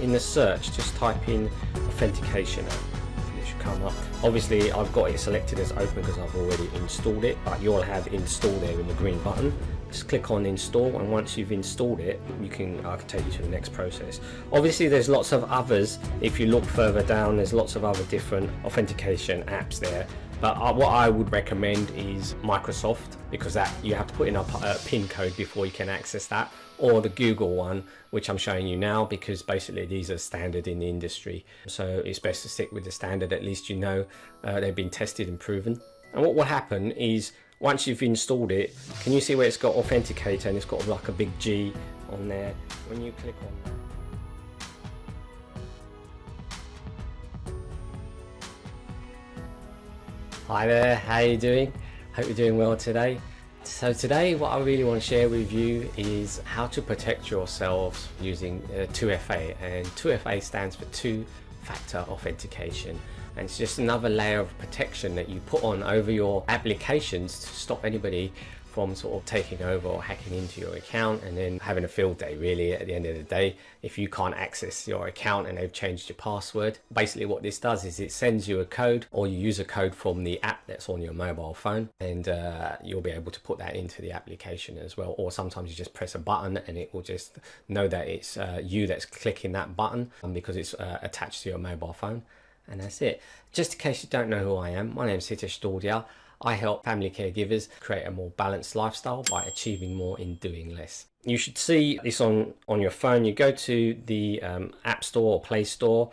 in the search, just type in authentication app. It should come up. Obviously I've got it selected as open because I've already installed it, but you'll have install there in the green button. Just click on install, and once you've installed it, I can take you to the next process. Obviously there's lots of others. If you look further down, there's lots of other different authentication apps there, but what I would recommend is Microsoft, because that you have to put in a PIN code before you can access that, or the Google one, which I'm showing you now, because basically these are standard in the industry, so it's best to stick with the standard. At least you know they've been tested and proven. And what will happen is, once you've installed it, can you see where it's got authenticator and it's got like a big G on there? When you click on that, hi there, how you doing? Hope you're doing well today. So today what I really want to share with you is how to protect yourselves using 2FA, and 2FA stands for two-factor authentication, and it's just another layer of protection that you put on over your applications to stop anybody from sort of taking over or hacking into your account and then having a field day really at the end of the day if you can't access your account and they've changed your password. Basically what this does is it sends you a code, or you use a code from the app that's on your mobile phone, and you'll be able to put that into the application as well. Or sometimes you just press a button and it will just know that it's you that's clicking that button, because it's attached to your mobile phone, and that's it. Just in case you don't know who I am, my name is Hitesh Daudia. I help family caregivers create a more balanced lifestyle by achieving more in doing less. You should see this on your phone. You go to the App Store or Play Store,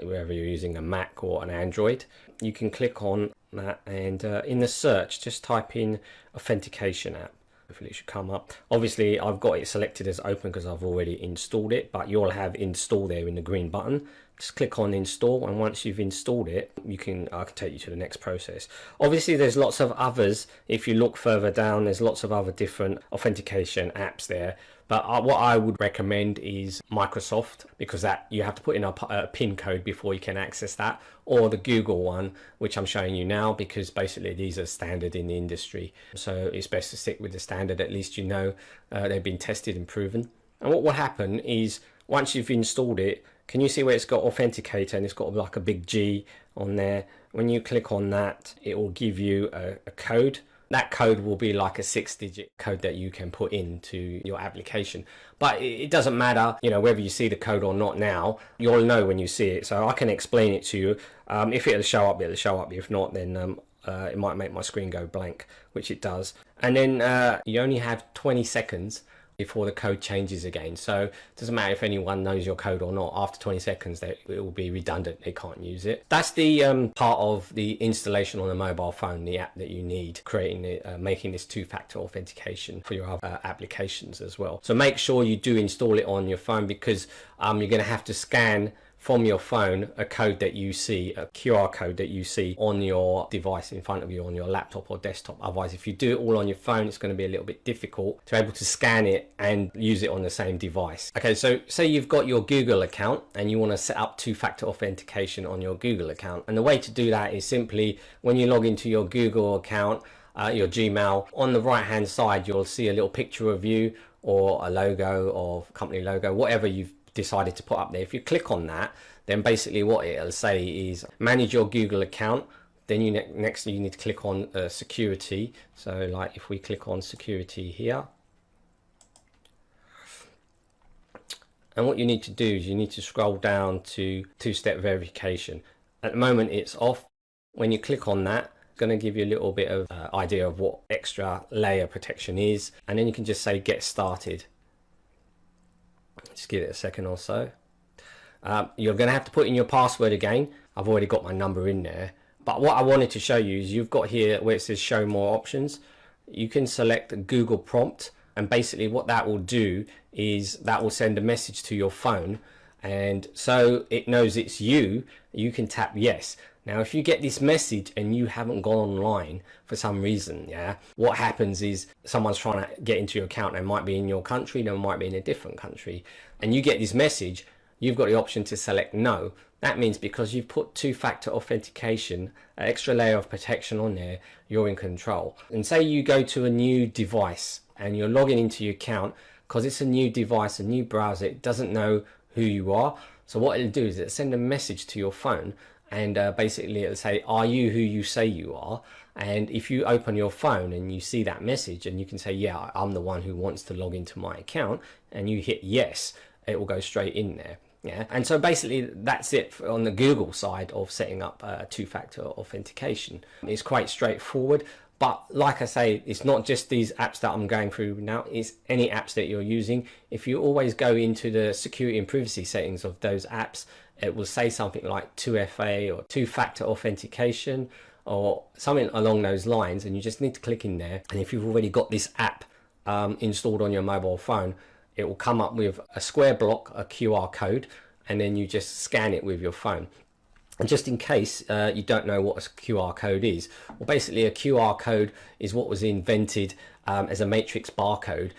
wherever you're using a Mac or an Android. You can click on that, and in the search, just type in authentication app. Hopefully it should come up. Obviously I've got it selected as open because I've already installed it, but you'll have install there in the green button. Just click on install, and once you've installed it, I can take you to the next process. Obviously there's lots of others. If you look further down, there's lots of other different authentication apps there, but what I would recommend is Microsoft, because that you have to put in a PIN code before you can access that, or the Google one, which I'm showing you now, because basically these are standard in the industry, so it's best to stick with the standard. At least you know they've been tested and proven. And what will happen is, once you've installed it, can you see where it's got authenticator and it's got like a big G on there? When you click on that, it will give you a code. That code will be like a 6-digit code that you can put into your application. But it doesn't matter, you know, whether you see the code or not now, you'll know when you see it. So I can explain it to you. If it'll show up, it'll show up. If not, then it might make my screen go blank, which it does. And then you only have 20 seconds before the code changes again. So it doesn't matter if anyone knows your code or not. After 20 seconds, it will be redundant. They can't use it. That's the part of the installation on a mobile phone, the app that you need, creating it, making this two-factor authentication for your other applications as well. So make sure you do install it on your phone, because you're going to have to scan from your phone a code that you see, a QR code that you see on your device in front of you on your laptop or desktop. Otherwise, if you do it all on your phone, it's going to be a little bit difficult to be able to scan it and use it on the same device. Okay, so say you've got your Google account and you want to set up two-factor authentication on your Google account. And the way to do that is simply, when you log into your Google account, your Gmail, on the right hand side you'll see a little picture of you, or a logo or company logo, whatever you've decided to put up there. If you click on that, then basically what it'll say is manage your Google account. Then you next you need to click on security. So like if we click on security here, and what you need to do is you need to scroll down to two-step verification. At the moment it's off. When you click on that, it's going to give you a little bit of idea of what extra layer protection is, and then you can just say get started. Just give it a second or so. You're going to have to put in your password again. I've already got my number in there, but what I wanted to show you is you've got here where it says show more options. You can select Google prompt, and basically what that will do is that will send a message to your phone, and so it knows it's you. You can tap yes. Now if you get this message and you haven't gone online for some reason, what happens is someone's trying to get into your account. They might be in your country, they might be in a different country, and you get this message, you've got the option to select no. That means because you've put two-factor authentication, an extra layer of protection on there, you're in control. And say you go to a new device and you're logging into your account, because it's a new device, a new browser, it doesn't know who you are. So what it'll do is it'll send a message to your phone, and basically it'll say, are you who you say you are? And if you open your phone and you see that message, and you can say, yeah, I'm the one who wants to log into my account, and you hit yes, it will go straight in there. Yeah, and so basically that's it on the Google side of setting up two-factor authentication. It's quite straightforward, but like I say, it's not just these apps that I'm going through now, it's any apps that you're using. If you always go into the security and privacy settings of those apps, it will say something like 2FA or two-factor authentication or something along those lines, and you just need to click in there. And if you've already got this app installed on your mobile phone, it will come up with a square block, a QR code, and then you just scan it with your phone. And just in case you don't know what a QR code is, well, basically a QR code is what was invented as a matrix barcode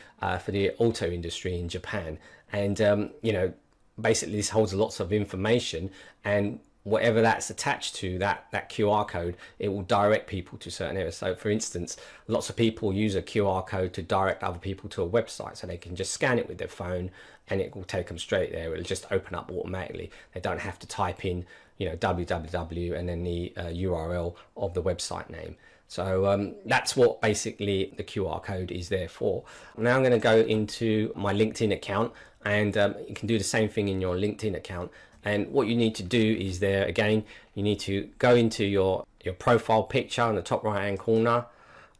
for the auto industry in Japan. And you know, basically this holds lots of information, and whatever that's attached to, that QR code, it will direct people to certain areas. So for instance, lots of people use a QR code to direct other people to a website, so they can just scan it with their phone and it will take them straight there. It'll just open up automatically. They don't have to type in, you know, www and then the URL of the website name. So that's what basically the QR code is there for. Now I'm going to go into my LinkedIn account, and you can do the same thing in your LinkedIn account. And what you need to do is there again, you need to go into your profile picture in the top right hand corner.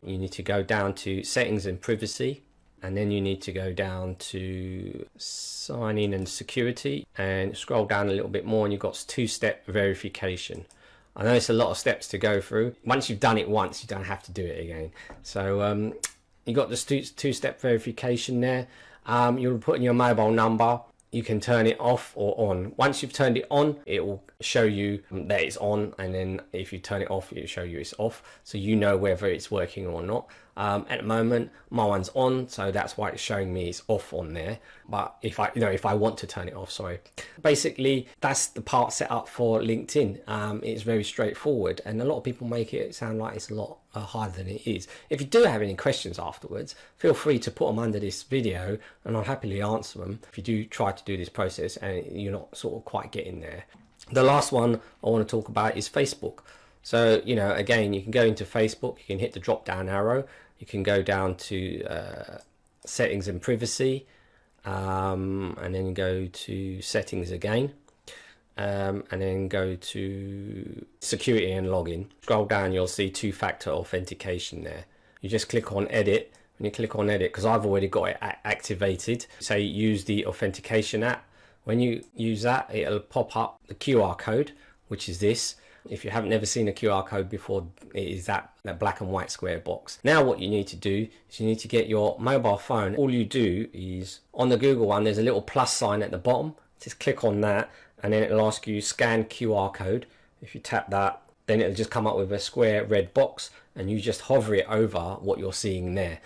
You need to go down to settings and privacy, and then you need to go down to sign in and security, and scroll down a little bit more, and you've got two-step verification. I know it's a lot of steps to go through. Once you've done it once, you don't have to do it again. So you got this two-step verification there. You'll put in your mobile number. You can turn it off or on. Once you've turned it on, it will show you that it's on, and then if you turn it off, it will show you it's off, so you know whether it's working or not. At the moment, my one's on, so that's why it's showing me it's off on there. But if I want to turn it off, sorry. Basically, that's the part set up for LinkedIn. It's very straightforward, and a lot of people make it sound like it's a lot harder than it is. If you do have any questions afterwards, feel free to put them under this video, and I'll happily answer them if you do try to do this process and you're not sort of quite getting there. The last one I want to talk about is Facebook. So, you know, again, you can go into Facebook, you can hit the drop down arrow, you can go down to settings and privacy, and then go to settings again, and then go to security and login. Scroll down, you'll see two-factor authentication there. You just click on edit. When you click on edit, because I've already got it activated, say use the authentication app. When you use that, it'll pop up the QR code, which is this. If you haven't never seen a QR code before, it is that black and white square box. Now what you need to do is you need to get your mobile phone. All you do is, on the Google one, there's a little plus sign at the bottom. Just click on that, and then it'll ask you scan QR code. If you tap that, then it'll just come up with a square red box, and you just hover it over what you're seeing there.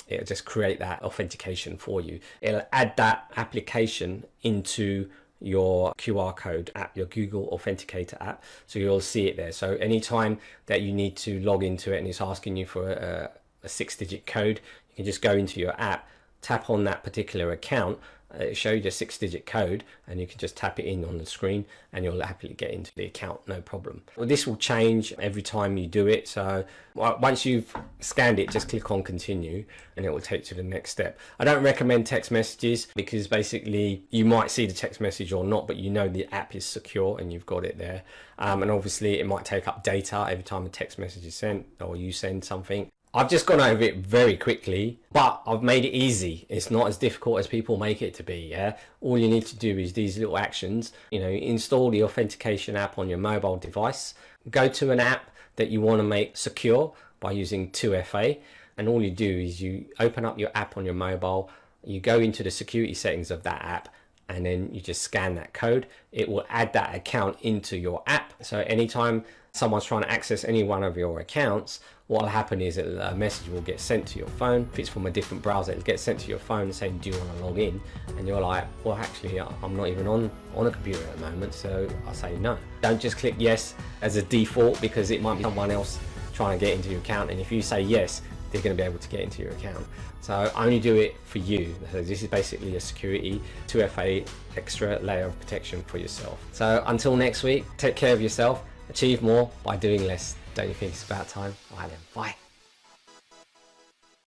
It'll just create that authentication for you. It'll add that application into your QR code app, your Google Authenticator app, so you'll see it there. So anytime that you need to log into it and it's asking you for a 6-digit code, you can just go into your app, tap on that particular account, it'll show you the 6-digit code, and you can just tap it in on the screen and you'll happily get into the account, no problem. Well, this will change every time you do it, so once you've scanned it, just click on continue and it will take you to the next step. I don't recommend text messages, because basically you might see the text message or not, but you know the app is secure and you've got it there. And obviously it might take up data every time a text message is sent or you send something. I've just gone over it very quickly, but I've made it easy. It's not as difficult as people make it to be, yeah? All you need to do is these little actions. You know, install the authentication app on your mobile device. Go to an app that you want to make secure by using 2FA. And all you do is you open up your app on your mobile, you go into the security settings of that app, and then you just scan that code. It will add that account into your app. So anytime someone's trying to access any one of your accounts, what will happen is a message will get sent to your phone. If it's from a different browser, it'll get sent to your phone saying, do you want to log in? And you're like, well, actually, I'm not even on a computer at the moment, so I say no. Don't just click yes as a default, because it might be someone else trying to get into your account. And if you say yes, they're going to be able to get into your account. So I only do it for you. So this is basically a security 2FA extra layer of protection for yourself. So until next week, take care of yourself, achieve more by doing less. Don't you think it's about time? All right then, bye.